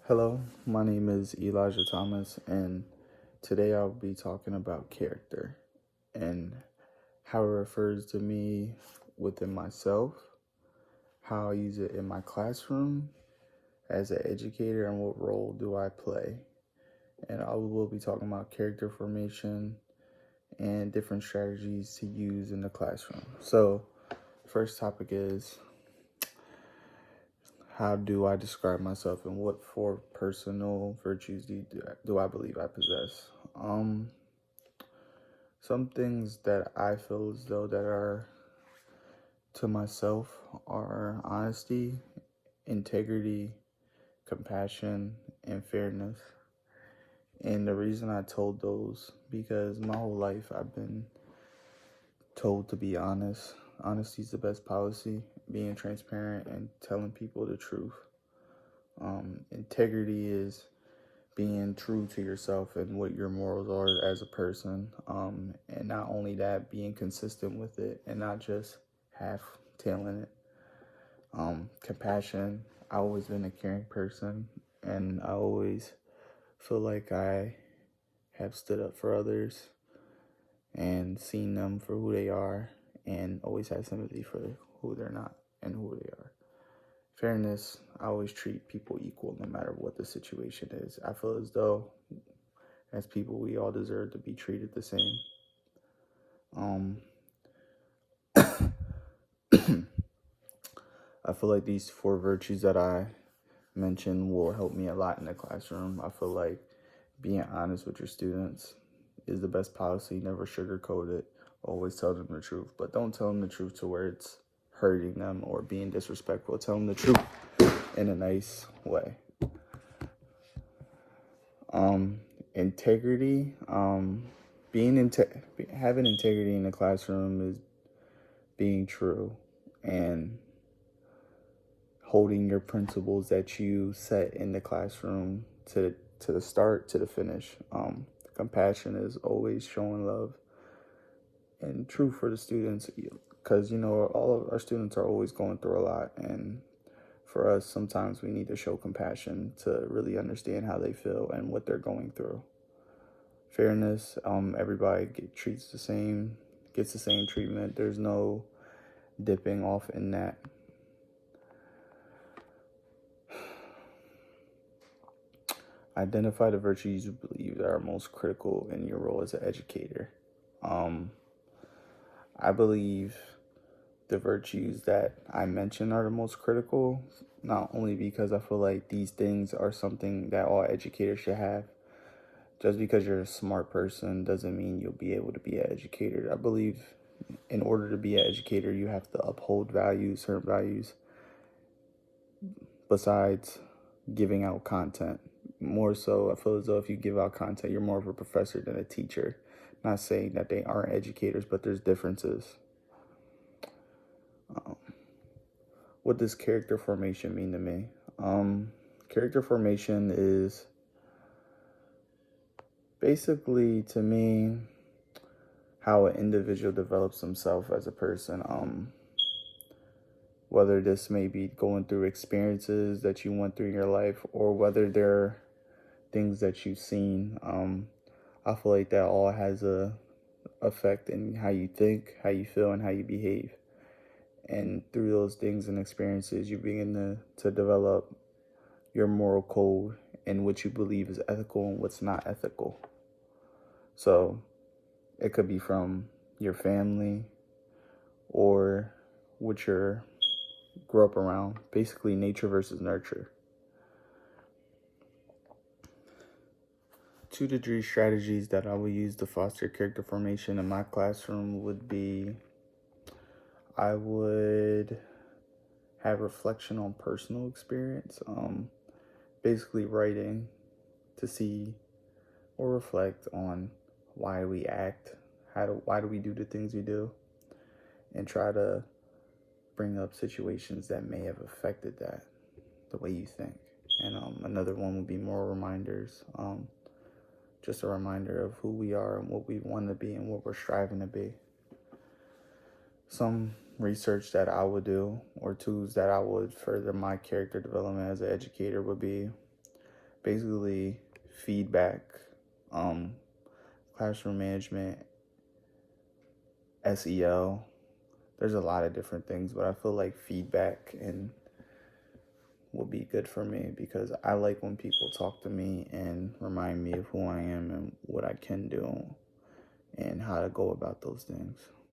Hello, my name is Elijah Thomas, and today I'll be talking about character and how it refers to me within myself, how I use it in my classroom as an educator, and what role do I play. And I will be talking about character formation and different strategies to use in the classroom. So, first topic is how do I describe myself and what four personal virtues do I believe I possess? Some things that I feel as though that are to myself are honesty, integrity, compassion, and fairness. And the reason I told those because my whole life I've been told to be honest. Honesty is the best policy. Being transparent and telling people the truth. Integrity is being true to yourself and what your morals are as a person. And not only that, being consistent with it and not just half tailing it. Compassion. I've always been a caring person, and I always feel like I have stood up for others and seen them for who they are, and always had sympathy for who they're not and who they are. Fairness. I always treat people equal no matter what the situation is. I feel as though as people, we all deserve to be treated the same. Um, I feel like these four virtues that I mentioned will help me a lot in the classroom. I feel like being honest with your students is the best policy. Never sugarcoat it. Always tell them the truth, but don't tell them the truth to where it's hurting them or being disrespectful. Tell them the truth in a nice way. Integrity. Having integrity in the classroom is being true and holding your principles that you set in the classroom to the start to the finish. Compassion is always showing love and true for the students, because all of our students are always going through a lot, and for us sometimes we need to show compassion to really understand how they feel and what they're going through. Fairness. Everybody gets the same treatment. There's no dipping off in that. Identify the virtues you believe are most critical in your role as an educator. I believe the virtues that I mentioned are the most critical, not only because I feel like these things are something that all educators should have. Just because you're a smart person doesn't mean you'll be able to be an educator. I believe in order to be an educator, you have to uphold certain values, besides giving out content. More so, I feel as though if you give out content, you're more of a professor than a teacher. Not saying that they aren't educators, but there's differences. What does character formation mean to me? Character formation is basically, to me, how an individual develops himself as a person. Whether this may be going through experiences that you went through in your life, or whether they're things that you've seen. I feel like that all has a effect in how you think, how you feel, and how you behave. And through those things and experiences, you begin to develop your moral code and what you believe is ethical and what's not ethical. So it could be from your family or what you grew up around. Basically, nature versus nurture. 2 to 3 strategies that I would use to foster character formation in my classroom would be I would have reflection on personal experience, basically writing to see or reflect on why we act, why do we do the things we do, and try to bring up situations that may have affected that, the way you think. And another one would be moral reminders, just a reminder of who we are and what we want to be and what we're striving to be. Some research that I would do or tools that I would further my character development as an educator would be basically feedback, classroom management, SEL. There's a lot of different things, but I feel like feedback and will be good for me because I like when people talk to me and remind me of who I am and what I can do and how to go about those things.